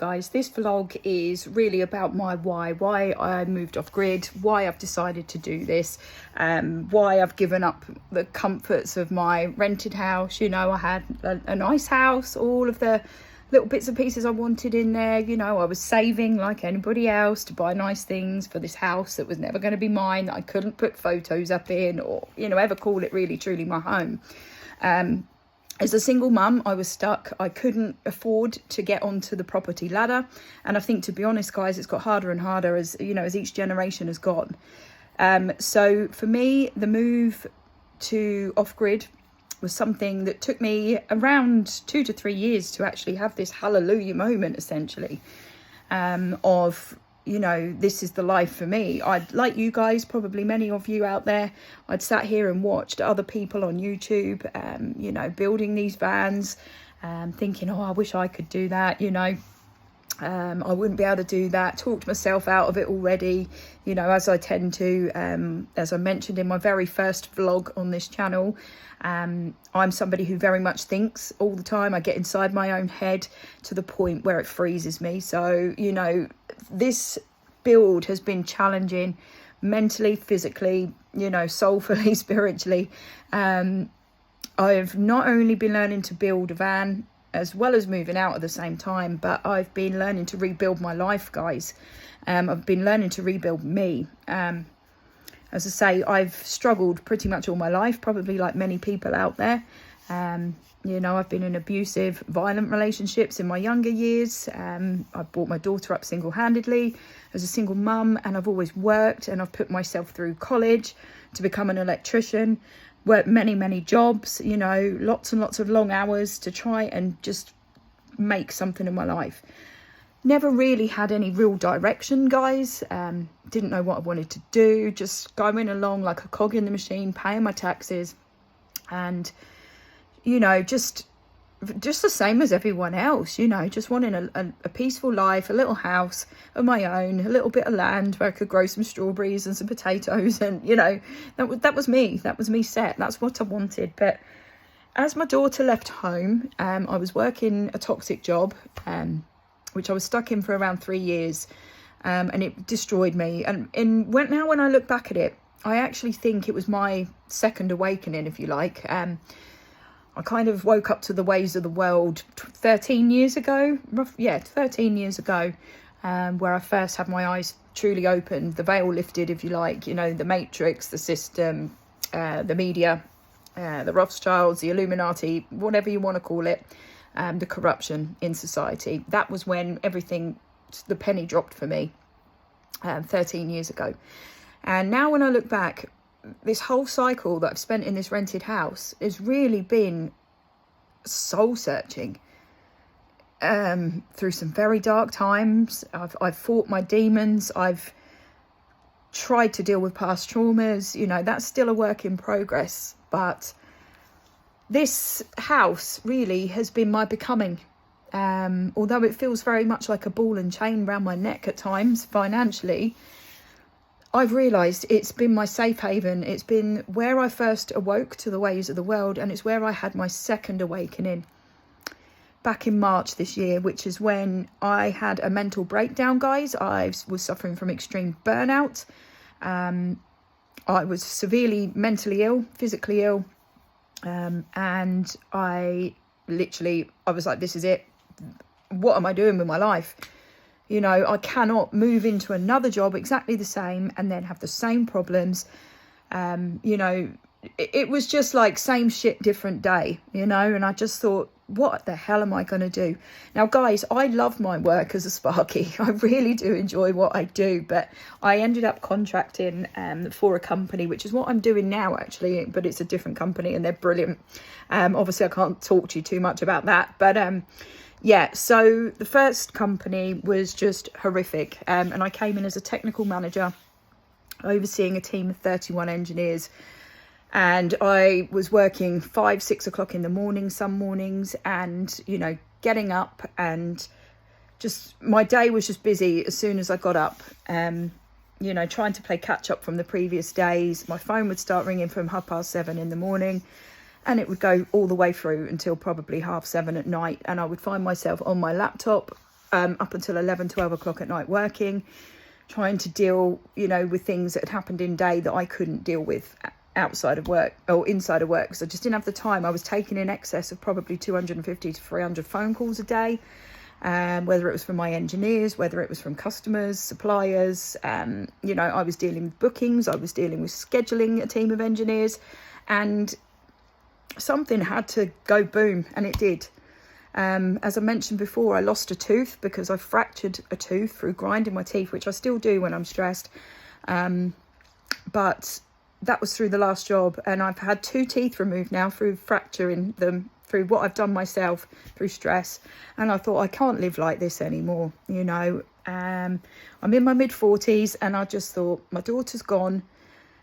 guys, this vlog is really about my why I moved off grid, why I've decided to do this, why I've given up the comforts of my rented house. You know, I had a nice house, all of the little bits and pieces I wanted in there. You know, I was saving like anybody else to buy nice things for this house that was never going to be mine, that I couldn't put photos up in or, you know, ever call it really truly my home. As a single mum, I was stuck. I couldn't afford to get onto the property ladder. And I think, to be honest, guys, it's got harder and harder as, you know, as each generation has gone. So for me, the move to off-grid was something that took me around 2 to 3 years to actually have this hallelujah moment, essentially, of, you know, this is the life for me. I'd, like you guys, probably many of you out there, I'd sat here and watched other people on YouTube, you know, building these vans, thinking, oh, I wish I could do that, you know. I wouldn't be able to do that. Talked myself out of it already, you know, as I tend to. As I mentioned in my very first vlog on this channel, I'm somebody who very much thinks all the time. I get inside my own head to the point where it freezes me. So, you know, this build has been challenging mentally, physically, you know, soulfully, spiritually. I've not only been learning to build a van as well as moving out at the same time, but I've been learning to rebuild my life, guys. I've been learning to rebuild me. As I say, I've struggled pretty much all my life, probably like many people out there. You know, I've been in abusive, violent relationships in my younger years. I brought my daughter up single-handedly as a single mum, and I've always worked, and I've put myself through college to become an electrician. Worked many jobs, you know, lots and lots of long hours to try and just make something in my life. Never really had any real direction, guys. Didn't know what I wanted to do, just going along like a cog in the machine, paying my taxes, and, you know, just the same as everyone else, you know, just wanting a peaceful life, a little house of my own, a little bit of land where I could grow some strawberries and some potatoes, and, you know, that was me set. That's what I wanted. But as my daughter left home, I was working a toxic job, which I was stuck in for around 3 years, and it destroyed me. And when I look back at it, I actually think it was my second awakening, if you like. I kind of woke up to the ways of the world 13 years ago, 13 years ago, where I first had my eyes truly opened, the veil lifted, if you like, you know, the matrix, the system, the media, the Rothschilds, the Illuminati, whatever you want to call it, the corruption in society. That was when everything, the penny dropped for me 13 years ago. And now when I look back, this whole cycle that I've spent in this rented house has really been soul searching, through some very dark times. I've fought my demons. I've tried to deal with past traumas. You know, that's still a work in progress. But this house really has been my becoming. Although it feels very much like a ball and chain around my neck at times financially, I've realised it's been my safe haven. It's been where I first awoke to the ways of the world, and it's where I had my second awakening back in March this year, which is when I had a mental breakdown, guys. I was suffering from extreme burnout. I was severely mentally ill, physically ill, and I was like, this is it. What am I doing with my life? You know, I cannot move into another job exactly the same and then have the same problems. You know, it was just like same shit, different day, you know, and I just thought, what the hell am I going to do? Now, guys, I love my work as a Sparky. I really do enjoy what I do, but I ended up contracting for a company, which is what I'm doing now, actually, but it's a different company and they're brilliant. Obviously, I can't talk to you too much about that, but yeah, so the first company was just horrific, and I came in as a technical manager, overseeing a team of 31 engineers, and I was working 5-6 o'clock in the morning some mornings, and, you know, getting up, and just my day was just busy as soon as I got up, you know, trying to play catch up from the previous days. My phone would start ringing from 7:30 in the morning, and it would go all the way through until probably 7:30 at night, and I would find myself on my laptop up until 11, 12 o'clock at night working, trying to deal, with things that had happened in day that I couldn't deal with outside of work or inside of work, because I just didn't have the time. I was taking in excess of probably 250 to 300 phone calls a day, whether it was from my engineers, whether it was from customers, suppliers. I was dealing with bookings, I was dealing with scheduling a team of engineers, and something had to go boom, and it did. As I mentioned before, I lost a tooth because I fractured a tooth through grinding my teeth, which I still do when I'm stressed. But that was through the last job, and I've had 2 teeth removed now through fracturing them, through what I've done myself, through stress. And I thought, I can't live like this anymore. I'm in my mid-40s, and I just thought, my daughter's gone.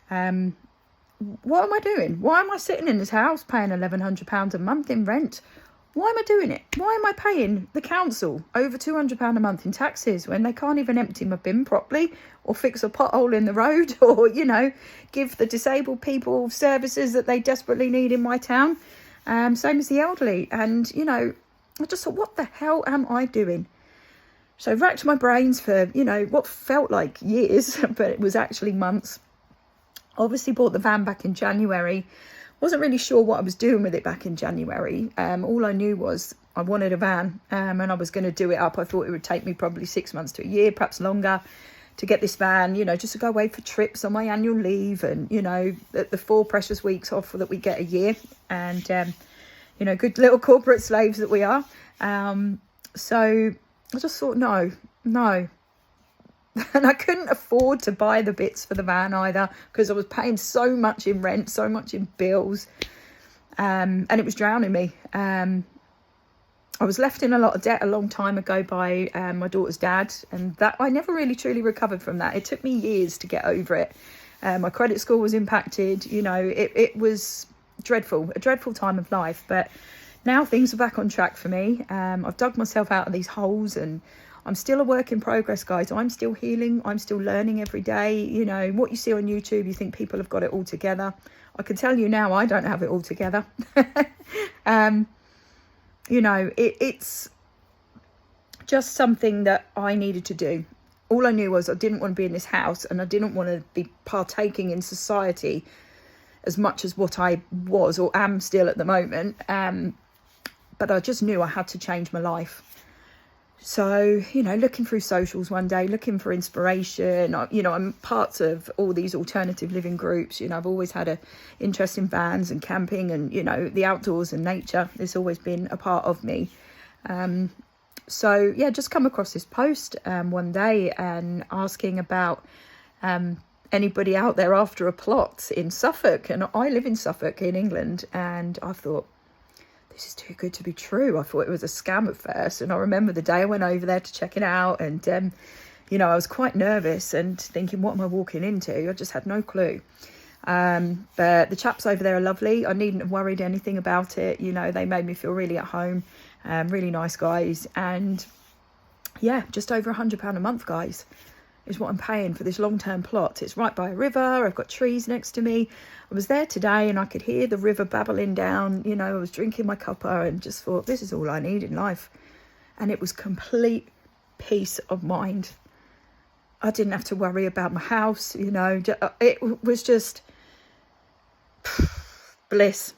What am I doing? Why am I sitting in this house paying £1,100 a month in rent? Why am I doing it? Why am I paying the council over £200 a month in taxes when they can't even empty my bin properly, or fix a pothole in the road, or, give the disabled people services that they desperately need in my town? Same as the elderly. And, I just thought, what the hell am I doing? So I racked my brains for, what felt like years, but it was actually months. Obviously bought the van back in January. Wasn't really sure what I was doing with it back in January. All I knew was I wanted a van, and I was going to do it up. I thought it would take me probably 6 months to a year, perhaps longer, to get this van, just to go away for trips on my annual leave, and, the 4 precious weeks off that we get a year, and, good little corporate slaves that we are. So I just thought, no. And I couldn't afford to buy the bits for the van either, because I was paying so much in rent, so much in bills, and it was drowning me. I was left in a lot of debt a long time ago by my daughter's dad, and that I never really truly recovered from that. It took me years to get over it. My credit score was impacted. It was dreadful, a dreadful time of life. But now things are back on track for me. I've dug myself out of these holes, and I'm still a work in progress, guys. I'm still healing. I'm still learning every day. What you see on YouTube, you think people have got it all together. I can tell you now, I don't have it all together. It's just something that I needed to do. All I knew was I didn't want to be in this house, and I didn't want to be partaking in society as much as what I was or am still at the moment. But I just knew I had to change my life. So, looking through socials one day, looking for inspiration. I'm part of all these alternative living groups. I've always had a interest in vans and camping, and, the outdoors and nature. It's always been a part of me. Just come across this post one day and asking about anybody out there after a plot in Suffolk. And I live in Suffolk in England, and I thought, this is too good to be true. I thought it was a scam at first, and I remember the day I went over there to check it out, and I was quite nervous and thinking, what am I walking into? I just had no clue. But the chaps over there are lovely. I needn't have worried anything about it. They made me feel really at home. Really nice guys, and just over £100 a month, guys, is what I'm paying for this long-term plot. It's right by a river. I've got trees next to me. I was there today and I could hear the river babbling down. I was drinking my cuppa and just thought, this is all I need in life. And it was complete peace of mind. I didn't have to worry about my house. It was just bliss.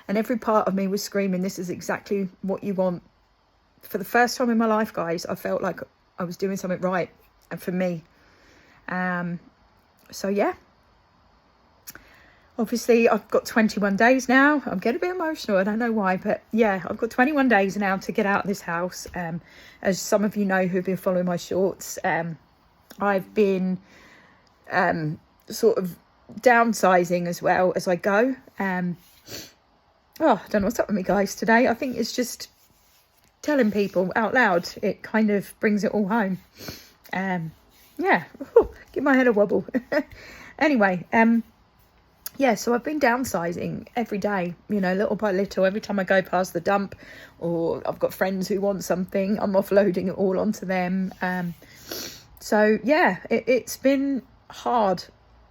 And every part of me was screaming, this is exactly what you want. For the first time in my life, guys, I felt like I was doing something right, and for me. Obviously I've got 21 days now. I'm getting a bit emotional, I don't know why, but I've got 21 days now to get out of this house. As some of you know who've been following my shorts, I've been sort of downsizing as well as I go. I don't know what's up with me, guys, today. I think it's just telling people out loud. It kind of brings it all home. Give my head a wobble. Anyway, so I've been downsizing every day, little by little. Every time I go past the dump, or I've got friends who want something, I'm offloading it all onto them. It's been hard.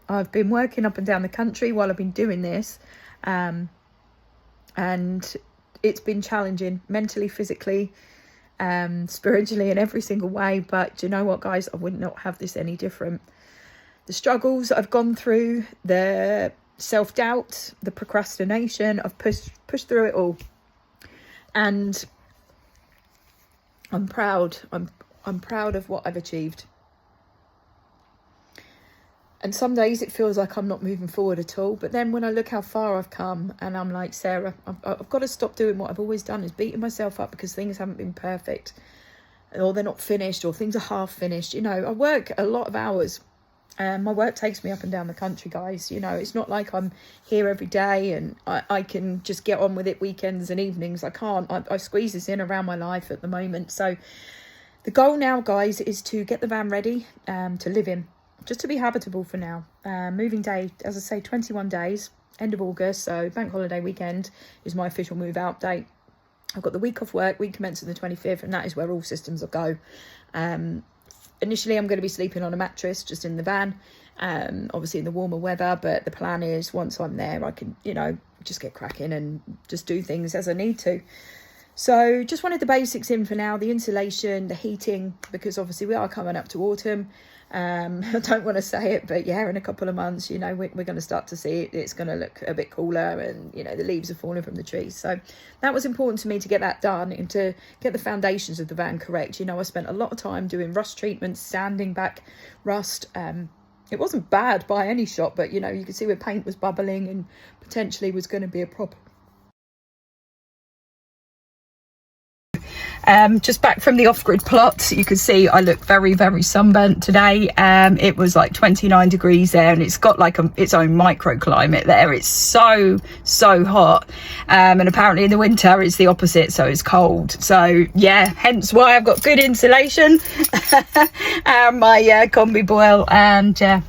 I've been working up and down the country while I've been doing this. And it's been challenging mentally, physically. spiritually in every single way. But do you know what, guys? I would not have this any different. The struggles I've gone through, the self-doubt, the procrastination, I've pushed through it all. And I'm proud. I'm proud of what I've achieved. And some days it feels like I'm not moving forward at all. But then when I look how far I've come, and I'm like, Sarah, I've got to stop doing what I've always done, is beating myself up because things haven't been perfect, or they're not finished, or things are half finished. You know, I work a lot of hours. My work takes me up and down the country, guys. You know, it's not like I'm here every day and I can just get on with it weekends and evenings. I can't. I squeeze this in around my life at the moment. So the goal now, guys, is to get the van ready to live in, just to be habitable for now. Moving day, as I say, 21 days, end of August. So bank holiday weekend is my official move out date. I've got the week off work, week commencing the 25th, and that is where all systems will go. Initially, I'm going to be sleeping on a mattress just in the van, obviously in the warmer weather. But the plan is once I'm there, I can, you know, just get cracking and just do things as I need to. So just wanted the basics in for now, the insulation, the heating, because obviously we are coming up to autumn. I don't want to say it, but yeah, in a couple of months, you know, we're going to start to see it. It's going to look a bit cooler, and, you know, the leaves are falling from the trees. So that was important to me to get that done and to get the foundations of the van correct. You know, I spent a lot of time doing rust treatments, sanding back rust. It wasn't bad by any shot, but, you know, you could see where paint was bubbling and potentially was going to be a problem. Just back from the off-grid plot, you can see I look very, very sunburnt today. It was like 29 degrees there, and it's got like its own microclimate there. It's so hot, and apparently in the winter it's the opposite, so it's cold. So yeah, hence why I've got good insulation, my combi boil and Air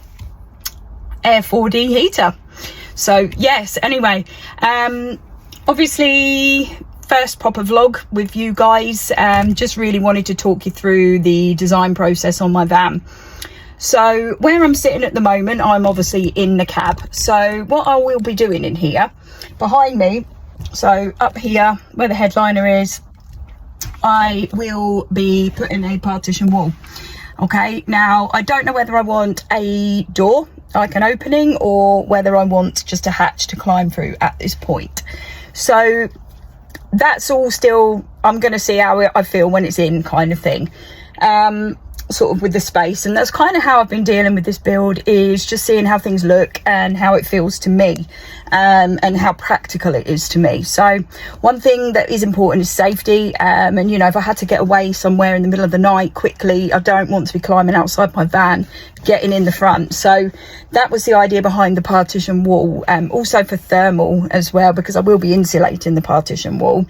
4D heater. So yes, anyway, obviously first proper vlog with you guys. Just really wanted to talk you through the design process on my van. So where I'm sitting at the moment, I'm obviously in the cab. So what I will be doing in here behind me, so up here where the headliner is, I will be putting a partition wall. Okay, now I don't know whether I want a door like an opening or whether I want just a hatch to climb through at this point. So that's all still, I'm going to see how I feel when it's in, kind of thing, sort of with the space. And that's kind of how I've been dealing with this build, is just seeing how things look and how it feels to me, and how practical it is to me. So one thing that is important is safety, and you know, if I had to get away somewhere in the middle of the night quickly, I don't want to be climbing outside my van getting in the front. So that was the idea behind the partition wall, also for thermal as well, because I will be insulating the partition wall.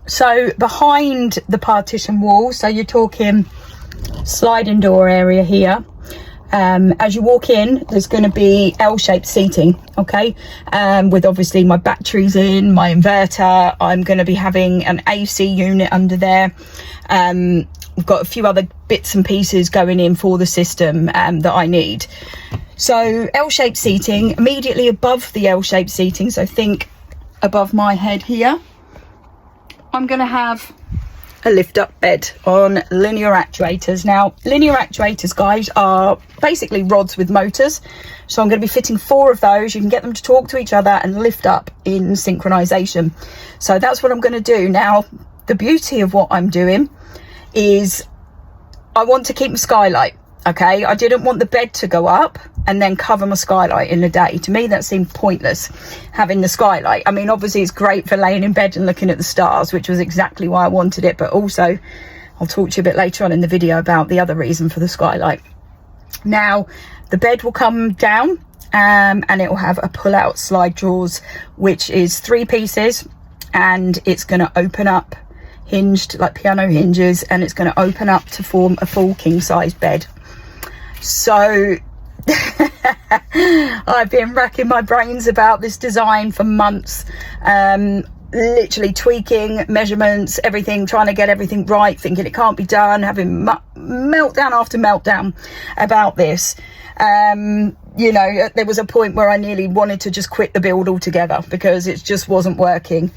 So behind the partition wall, so you're talking sliding door area here. As you walk in, there's going to be L-shaped seating, okay, with obviously my batteries in, my inverter. I'm going to be having an AC unit under there. We've got a few other bits and pieces going in for the system that I need. So L-shaped seating, immediately above the L-shaped seating, so think above my head here, I'm going to have a lift up bed on linear actuators. Now, linear actuators, guys, are basically rods with motors. So I'm going to be fitting 4 of those. You can get them to talk to each other and lift up in synchronization. So that's what I'm going to do. Now, the beauty of what I'm doing is I want to keep my skylight. Okay, I didn't want the bed to go up and then cover my skylight in the day. To me, that seemed pointless, having the skylight. I mean, obviously it's great for laying in bed and looking at the stars, which was exactly why I wanted it. But also, I'll talk to you a bit later on in the video about the other reason for the skylight. Now, the bed will come down, and it will have a pull-out slide drawers, which is 3 pieces, and it's going to open up, hinged like piano hinges, and it's going to open up to form a full king-size bed. So I've been racking my brains about this design for months, literally tweaking measurements, everything, trying to get everything right, thinking it can't be done, having meltdown after meltdown about this. you know, there was a point where I nearly wanted to just quit the build altogether because it just wasn't working.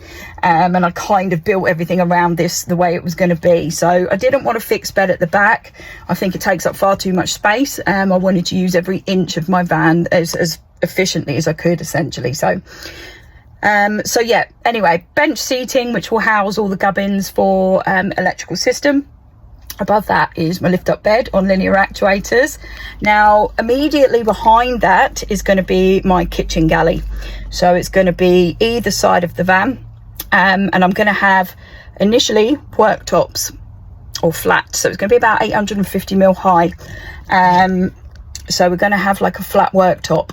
And I kind of built everything around this the way it was going to be. So I didn't want a fixed bed at the back. I think it takes up far too much space. I wanted to use every inch of my van as efficiently as I could, essentially. So yeah, anyway, bench seating, which will house all the gubbins for electrical system. Above that is my lift up bed on linear actuators. Now, immediately behind that is going to be my kitchen galley. So it's going to be either side of the van. And I'm going to have initially worktops or flat. So it's going to be about 850 mil high. So we're going to have like a flat worktop.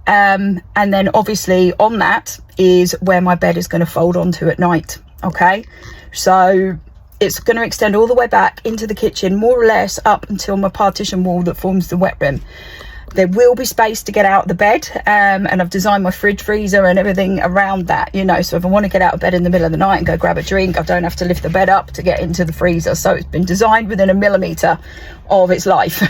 And then obviously on that is where my bed is going to fold onto at night. Okay. So it's going to extend all the way back into the kitchen, more or less up until my partition wall that forms the wet room. There will be space to get out of the bed, and I've designed my fridge, freezer and everything around that, you know, so if I want to get out of bed in the middle of the night and go grab a drink, I don't have to lift the bed up to get into the freezer. So it's been designed within a millimetre of its life.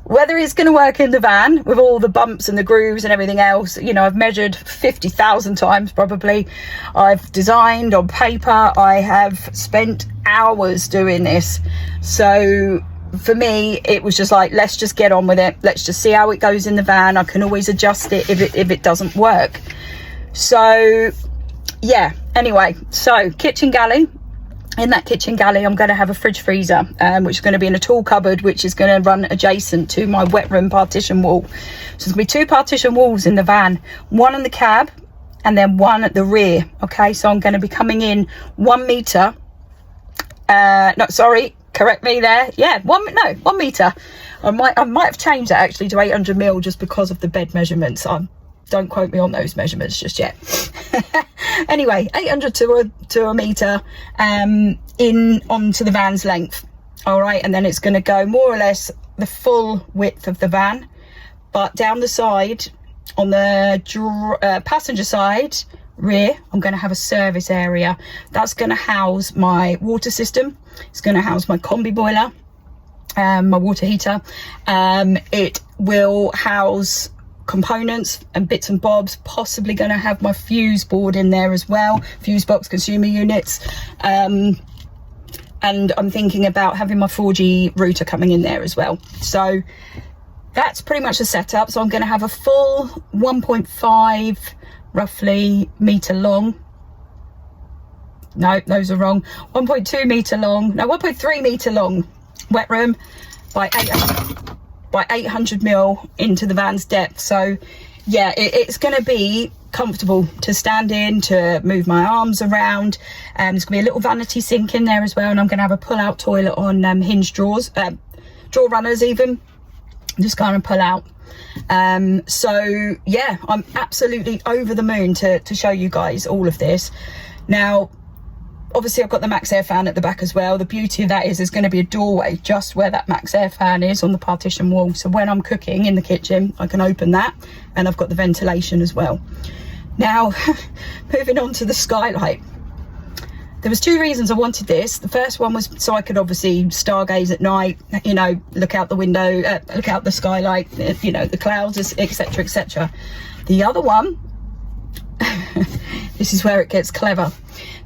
Whether it's going to work in the van with all the bumps and the grooves and everything else, you know, I've measured 50,000 times probably. I've designed on paper. I have spent hours doing this. So for me, it was just like, let's just get on with it. Let's just see how it goes in the van. I can always adjust it if it doesn't work. So yeah, anyway, so kitchen galley. In that kitchen galley, I'm going to have a fridge freezer, which is going to be in a tool cupboard, which is going to run adjacent to my wet room partition wall. So there's going to be 2 partition walls in the van, one in the cab and then one at the rear. Okay, so I'm going to be coming in 1 metre. No, sorry, correct me there. Yeah, 1 metre. I might have changed that actually to 800 mil just because of the bed measurements. Don't quote me on those measurements just yet. Anyway, 800 to a metre in onto the van's length. All right, and then it's going to go more or less the full width of the van, but down the side on the passenger side rear, I'm going to have a service area that's going to house my water system. It's going to house my combi boiler, my water heater. It will house components and bits and bobs, possibly going to have my fuse board in there as well, fuse box, consumer units, and I'm thinking about having my 4G router coming in there as well. So that's pretty much the setup. So I'm going to have a full 1.5 roughly metre long, no, those are wrong, 1.2 metre long, no, 1.3 metre long wet room by 800 mil into the van's depth. So yeah, it's going to be comfortable to stand in, to move my arms around. There's going to be a little vanity sink in there as well, and I'm going to have a pull-out toilet on hinge drawers, drawer runners even, just kind of pull out. So yeah, I'm absolutely over the moon to show you guys all of this. Now obviously I've got the max air fan at the back as well. The beauty of that is there's going to be a doorway just where that max air fan is on the partition wall. So when I'm cooking in the kitchen, I can open that, and I've got the ventilation as well. Now, moving on to the skylight. There was 2 reasons I wanted this. The first one was so I could obviously stargaze at night, you know, look out the window, look out the skylight, you know, the clouds, etc, etc. The other one, this is where it gets clever.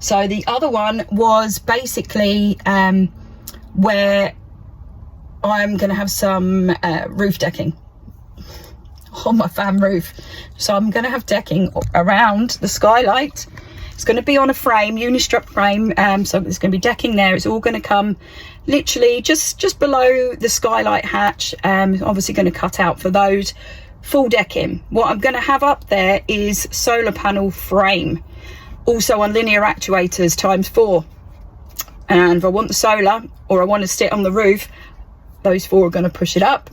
So the other one was basically where I'm going to have some roof decking on my van roof. So I'm going to have decking around the skylight. It's going to be on a frame, uni-strut frame, so there's going to be decking there. It's all going to come literally just below the skylight hatch. Obviously going to cut out for those. Full decking. What I'm going to have up there is solar panel frame, also on linear actuators ×4. And if I want the solar or I want to sit on the roof, those 4 are going to push it up.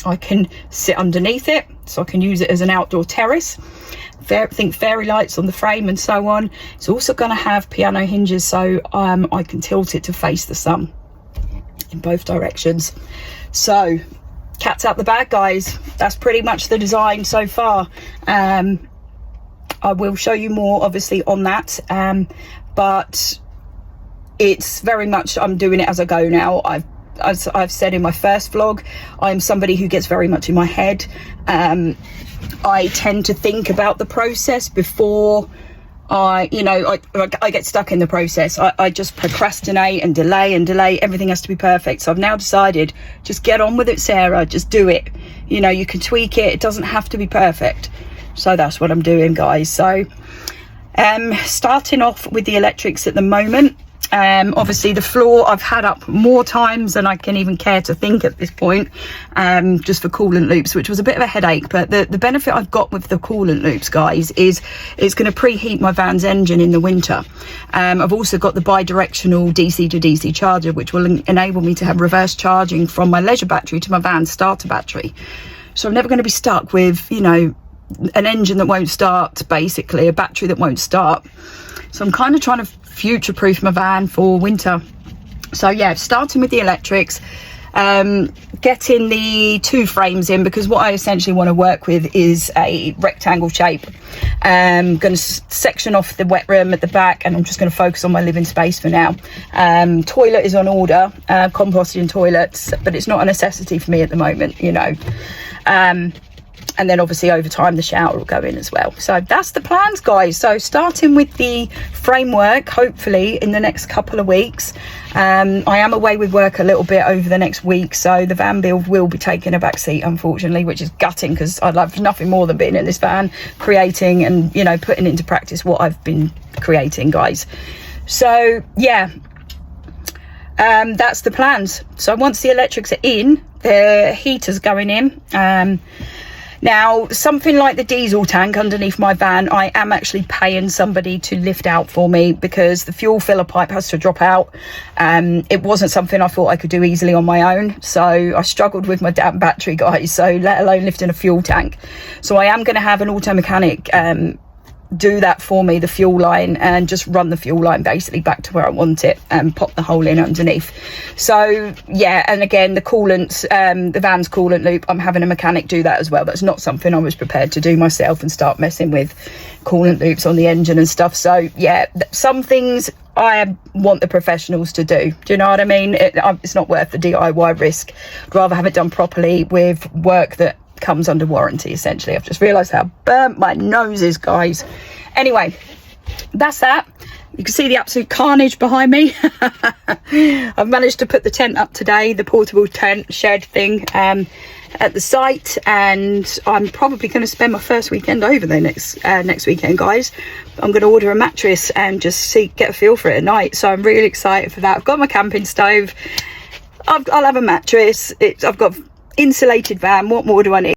I can sit underneath it, so I can use it as an outdoor terrace. Think fairy lights on the frame and so on. It's also going to have piano hinges, so I can tilt it to face the sun in both directions. So cat's out the bag, guys. That's pretty much the design so far. I will show you more obviously on that, but it's very much, I'm doing it as I go now. I've as I've said in my first vlog, I'm somebody who gets very much in my head. I tend to think about the process before I get stuck in the process. I just procrastinate and delay and delay. Everything has to be perfect. So I've now decided, just get on with it, Sarah. Just do it. You know, you can tweak it. It doesn't have to be perfect. So that's what I'm doing, guys. So starting off with the electrics at the moment. Obviously the floor I've had up more times than I can even care to think at this point, just for coolant loops, which was a bit of a headache. But the benefit I've got with the coolant loops, guys, is it's going to preheat my van's engine in the winter. I've also got the bi-directional DC to DC charger, which will enable me to have reverse charging from my leisure battery to my van's starter battery. So I'm never going to be stuck with, you know, an engine that won't start, basically a battery that won't start. So I'm kind of trying to future-proof my van for winter. So yeah, starting with the electrics, getting the 2 frames in, because what I essentially want to work with is a rectangle shape. I'm going to section off the wet room at the back, and I'm just going to focus on my living space for now. Toilet is on order, composting toilets, but it's not a necessity for me at the moment, you know. And then obviously over time the shower will go in as well. So that's the plans, guys. So starting with the framework, hopefully in the next couple of weeks. I am away with work a little bit over the next week, so the van build will be taking a back seat, unfortunately, which is gutting, because I'd love nothing more than being in this van, creating and, you know, putting into practice what I've been creating, guys. So yeah, that's the plans. So once the electrics are in, the heater's going in. Now, something like the diesel tank underneath my van, I am actually paying somebody to lift out for me, because the fuel filler pipe has to drop out. It wasn't something I thought I could do easily on my own. So I struggled with my damn battery, guys, so let alone lifting a fuel tank. So I am going to have an auto mechanic do that for me, the fuel line, and just run the fuel line basically back to where I want it and pop the hole in underneath. So yeah, and again, the coolant, the van's coolant loop, I'm having a mechanic do that as well. That's not something I was prepared to do myself and start messing with coolant loops on the engine and stuff. So yeah, some things I want the professionals to do. Do you know what I mean? It's not worth the DIY risk. I'd rather have it done properly with work that comes under warranty, essentially. I've just realized how burnt my nose is, guys. Anyway, that's that. You can see the absolute carnage behind me. I've managed to put the tent up today, the portable tent shed thing, at the site, and I'm probably going to spend my first weekend over there next weekend, guys. I'm going to order a mattress and just get a feel for it at night. So I'm really excited for that. I've got my camping stove. I'll have a mattress. I've got insulated van. What more do I need?